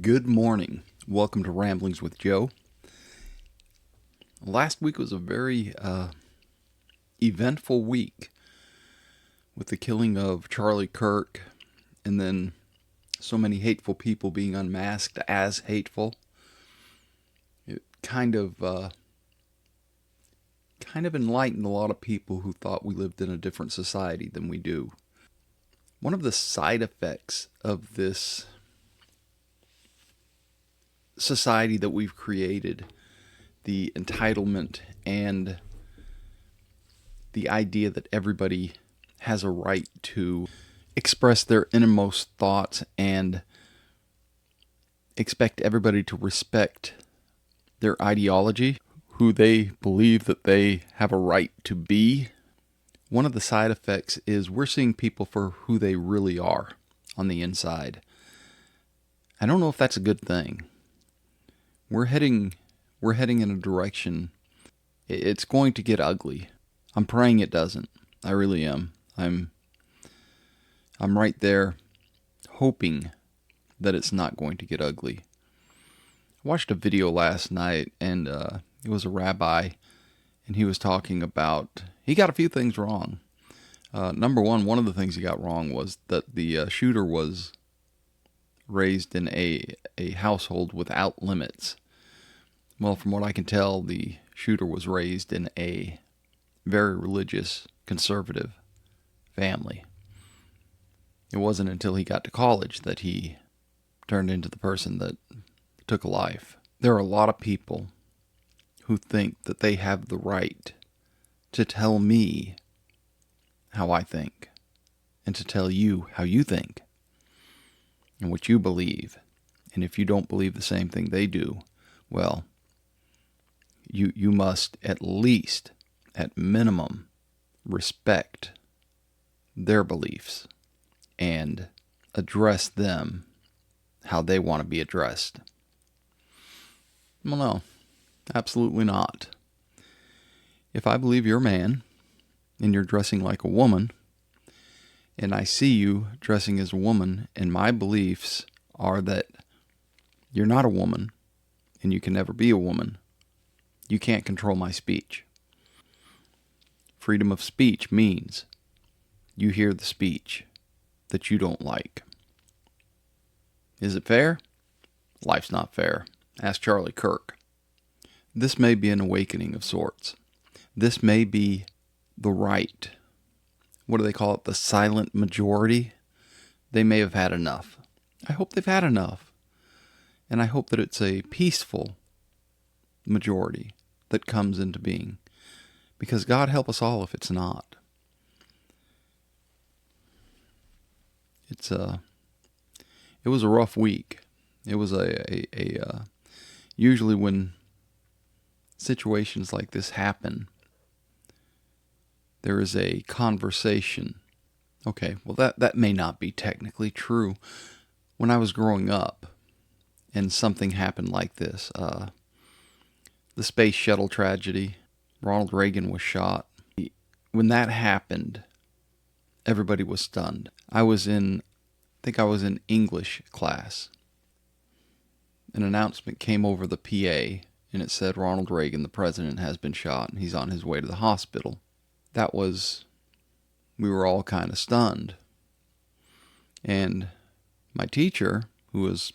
Good morning. Welcome to Ramblings with Joe. Last week was a very eventful week with the killing of Charlie Kirk and then so many hateful people being unmasked as hateful. It kind of enlightened a lot of people who thought we lived in a different society than we do. One of the side effects of this society that we've created, the entitlement and the idea that everybody has a right to express their innermost thoughts and expect everybody to respect their ideology, who they believe that they have a right to be. One of the side effects is we're seeing people for who they really are on the inside. I don't know if that's a good thing. We're heading in a direction. It's going to get ugly. I'm praying it doesn't. I really am. I'm right there hoping that it's not going to get ugly. I watched a video last night, and it was a rabbi, and he was talking about, he got a few things wrong. Number one of the things he got wrong was that the shooter was raised in a household without limits. Well, from what I can tell, the shooter was raised in a very religious, conservative family. It wasn't until he got to college that he turned into the person that took a life. There are a lot of people who think that they have the right to tell me how I think and to tell you how you think and what you believe. And if you don't believe the same thing they do, well, you must at least, at minimum, respect their beliefs and address them how they want to be addressed. Well, no, absolutely not. If I believe you're a man and you're dressing like a woman, and I see you dressing as a woman, and my beliefs are that you're not a woman and you can never be a woman, you can't control my speech. Freedom of speech means you hear the speech that you don't like. Is it fair? Life's not fair. Ask Charlie Kirk. This may be an awakening of sorts. This may be the right. What do they call it? The silent majority. They may have had enough. I hope they've had enough. And I hope that it's a peaceful majority that comes into being. Because God help us all if it's not. It was a rough week. It was usually when situations like this happen, there is a conversation. Okay, well that may not be technically true. When I was growing up and something happened like this, the space shuttle tragedy, Ronald Reagan was shot. When that happened, everybody was stunned. I think I was in English class. An announcement came over the PA, and it said Ronald Reagan, the president, has been shot, and he's on his way to the hospital. We were all kind of stunned. And my teacher, who was,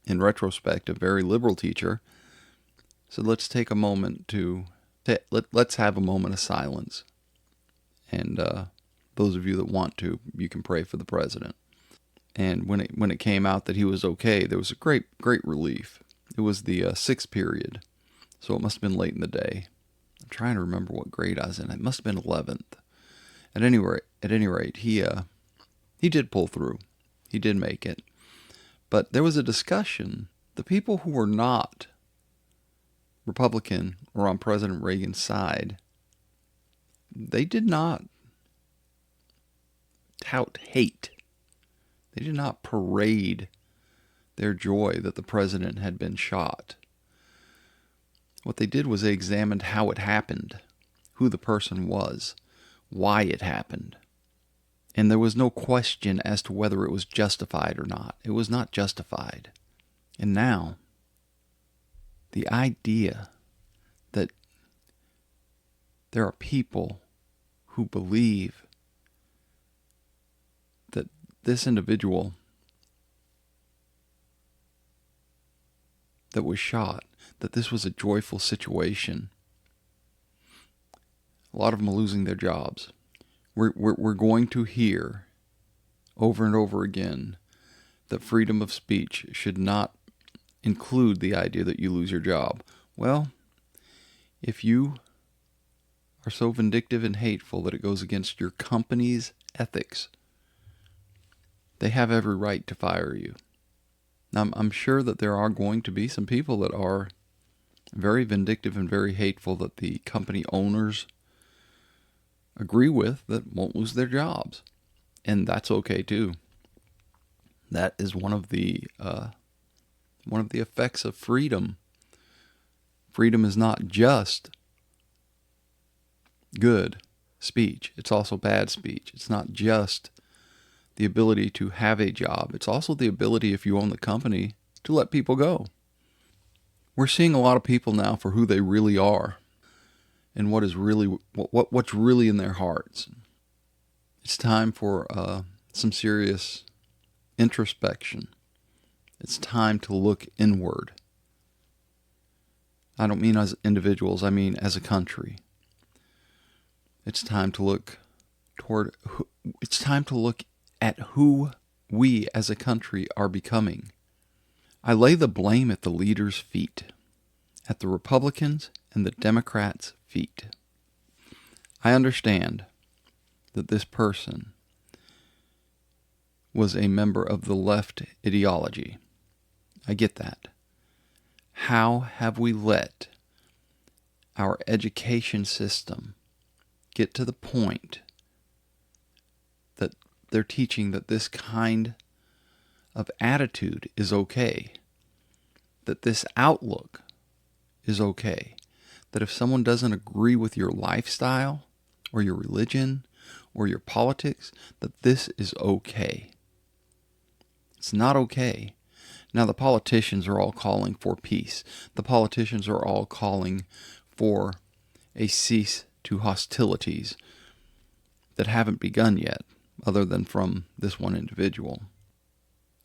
in retrospect, a very liberal teacher, said, let's take a moment let's have a moment of silence. And those of you that want to, you can pray for the president. And when it came out that he was okay, there was a great relief. It was the 6th period, so it must have been late in the day. I'm trying to remember what grade I was in. It must have been 11th. At any rate, he did pull through. He did make it. But there was a discussion. The people who were not Republican or on President Reagan's side, they did not tout hate. They did not parade their joy that the president had been shot. What they did was they examined how it happened, who the person was, why it happened. And there was no question as to whether it was justified or not. It was not justified. And now, the idea that there are people who believe that this individual that was shot, that this was a joyful situation. A lot of them are losing their jobs. We're going to hear over and over again that freedom of speech should not include the idea that you lose your job. Well, if you are so vindictive and hateful that it goes against your company's ethics, they have every right to fire you. Now, I'm sure that there are going to be some people that are very vindictive and very hateful that the company owners agree with that won't lose their jobs. And that's okay too. That is one of the effects of freedom. Freedom is not just good speech. It's also bad speech. It's not just the ability to have a job. It's also the ability, if you own the company, to let people go. We're seeing a lot of people now for who they really are and what's really in their hearts. It's time for some serious introspection. It's time to look inward. I don't mean as individuals, I mean as a country. It's time to look at who we as a country are becoming. I lay the blame at the leaders' feet, at the Republicans and the Democrats' feet. I understand that this person was a member of the left ideology. I get that. How have we let our education system get to the point that they're teaching that this kind of attitude is okay, that this outlook is okay, that if someone doesn't agree with your lifestyle or your religion or your politics, that this is okay? It's not okay. Now, the politicians are all calling for peace. The politicians are all calling for a cease to hostilities that haven't begun yet, other than from this one individual.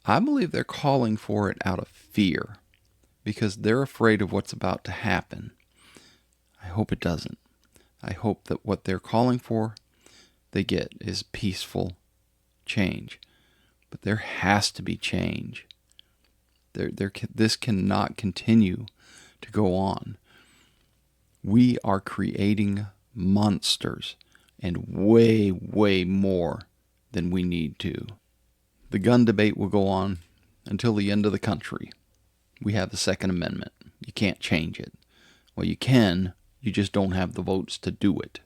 I believe they're calling for it out of fear, because they're afraid of what's about to happen. I hope it doesn't. I hope that what they're calling for, they get, is peaceful change. But there has to be change. This cannot continue to go on. We are creating monsters, and way, way more than we need to. The gun debate will go on until the end of the country. We have the Second Amendment. You can't change it. Well, you can, you just don't have the votes to do it.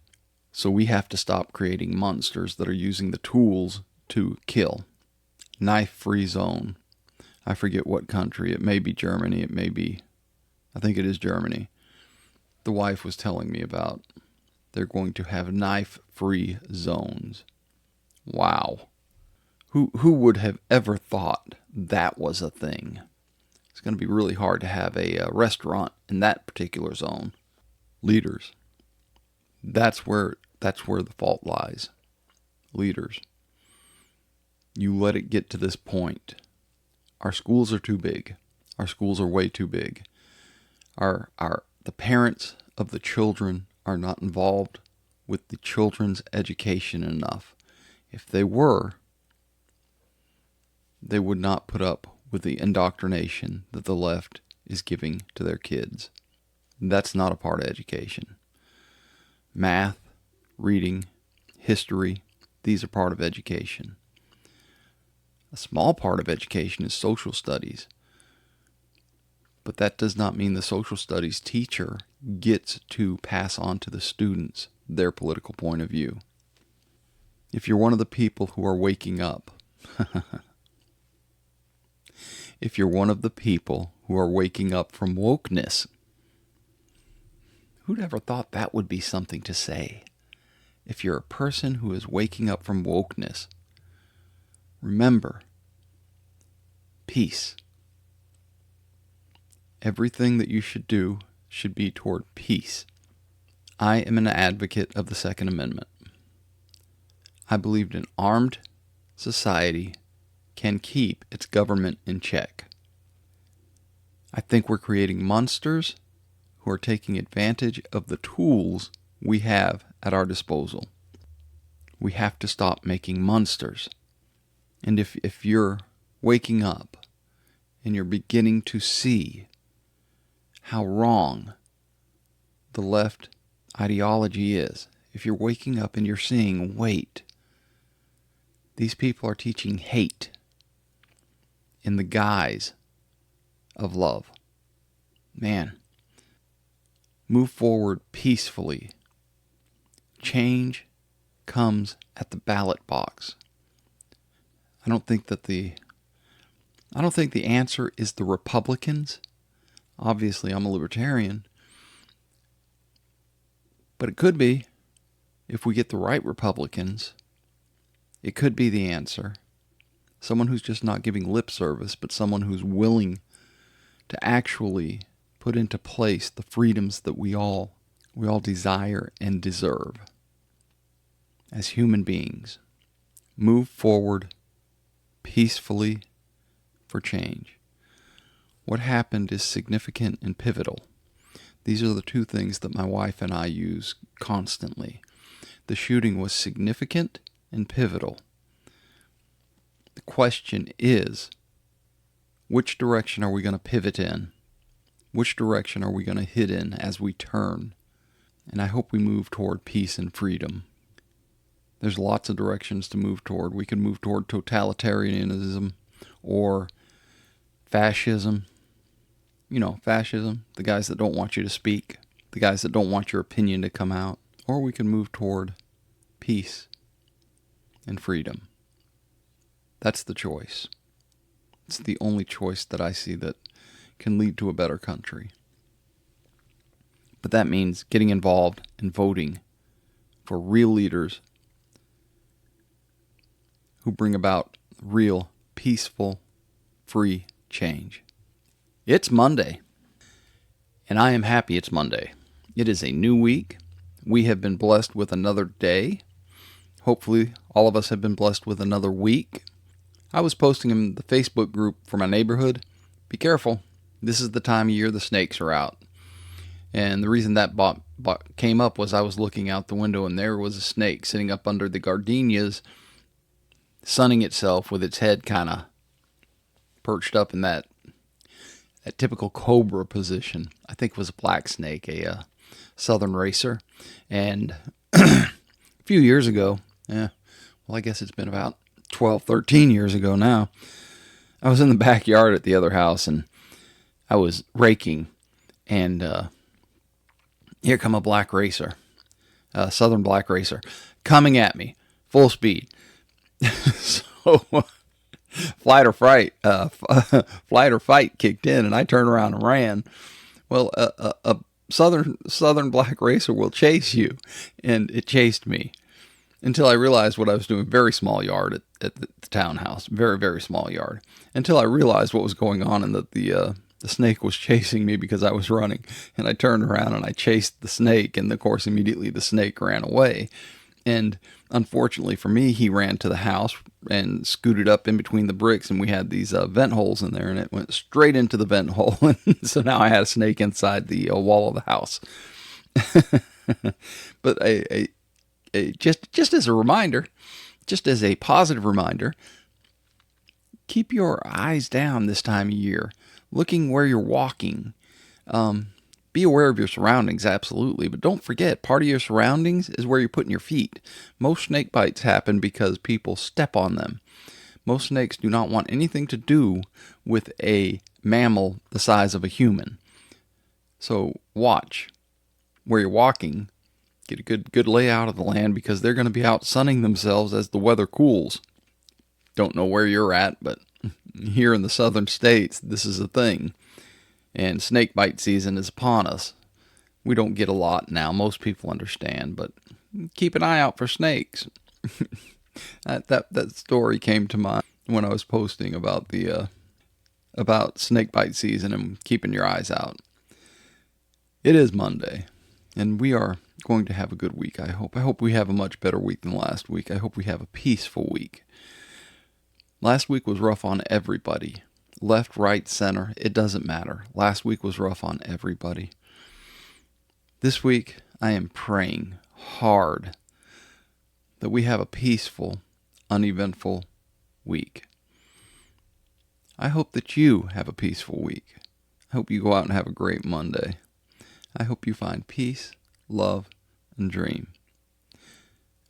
So we have to stop creating monsters that are using the tools to kill. Knife-free zone. I forget what country. It may be Germany. I think it is Germany. The wife was telling me about. They're going to have knife-free zones. Wow. Who would have ever thought that was a thing? It's going to be really hard to have a restaurant in that particular zone. Leaders. That's where the fault lies. Leaders. You let it get to this point. Our schools are too big. Our schools are way too big. The parents of the children are not involved with the children's education enough. If they were, they would not put up with the indoctrination that the left is giving to their kids. That's not a part of education. Math, reading, history, these are part of education. A small part of education is social studies. But that does not mean the social studies teacher gets to pass on to the students their political point of view. If you're one of the people who are waking up, if you're one of the people who are waking up from wokeness, who'd ever thought that would be something to say? If you're a person who is waking up from wokeness, remember, peace. Everything that you should do should be toward peace. I am an advocate of the Second Amendment. I believed an armed society can keep its government in check. I think we're creating monsters who are taking advantage of the tools we have at our disposal. We have to stop making monsters. And if you're waking up and you're beginning to see how wrong the left ideology is, if you're waking up and you're seeing, wait, these people are teaching hate in the guise of love. Man, move forward peacefully. Change comes at the ballot box. I don't think the answer is the Republicans. Obviously, I'm a libertarian. But it could be, if we get the right Republicans, it could be the answer. Someone who's just not giving lip service, but someone who's willing to actually put into place the freedoms that we all desire and deserve as human beings. Move forward peacefully for change. What happened is significant and pivotal. These are the two things that my wife and I use constantly. The shooting was significant and pivotal. The question is, which direction are we going to pivot in? Which direction are we going to hit in as we turn? And I hope we move toward peace and freedom. There's lots of directions to move toward. We can move toward totalitarianism or fascism. You know, fascism, the guys that don't want you to speak, the guys that don't want your opinion to come out. Or we can move toward peace and freedom. That's the choice. It's the only choice that I see that can lead to a better country. But that means getting involved and voting for real leaders who bring about real, peaceful, free change. It's Monday, and I am happy it's Monday. It is a new week. We have been blessed with another day. Hopefully, all of us have been blessed with another week. I was posting in the Facebook group for my neighborhood. Be careful. This is the time of year the snakes are out. And the reason that came up was I was looking out the window, and there was a snake sitting up under the gardenias, sunning itself with its head kind of perched up in that typical cobra position. I think it was a black snake, a southern racer. And a few years ago, I guess it's been about 12, 13 years ago now, I was in the backyard at the other house, and I was raking, and here come a black racer, a southern black racer, coming at me, full speed. So flight or fight kicked in, and I turned around and ran. Well, a southern black racer will chase you, and it chased me until I realized what I was doing. Very small yard at the townhouse, very, very small yard. Until I realized what was going on, and that the snake was chasing me because I was running. And I turned around and I chased the snake, and of course immediately the snake ran away. And unfortunately for me, he ran to the house and scooted up in between the bricks, and we had these vent holes in there, and it went straight into the vent hole. And so now I had a snake inside the wall of the house. But just as a reminder, just as a positive reminder, keep your eyes down this time of year, looking where you're walking. Be aware of your surroundings, absolutely, but don't forget, part of your surroundings is where you're putting your feet. Most snake bites happen because people step on them. Most snakes do not want anything to do with a mammal the size of a human. So watch where you're walking. Get a good layout of the land, because they're going to be out sunning themselves as the weather cools. Don't know where you're at, but here in the southern states, this is a thing. And snake bite season is upon us. We don't get a lot now. Most people understand, but keep an eye out for snakes. That story came to mind when I was posting about the about snakebite season and keeping your eyes out. It is Monday, and we are going to have a good week, I hope. I hope we have a much better week than last week. I hope we have a peaceful week. Last week was rough on everybody. Left, right, center, it doesn't matter. Last week was rough on everybody. This week, I am praying hard that we have a peaceful, uneventful week. I hope that you have a peaceful week. I hope you go out and have a great Monday. I hope you find peace, love, and dream.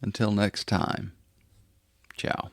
Until next time, ciao.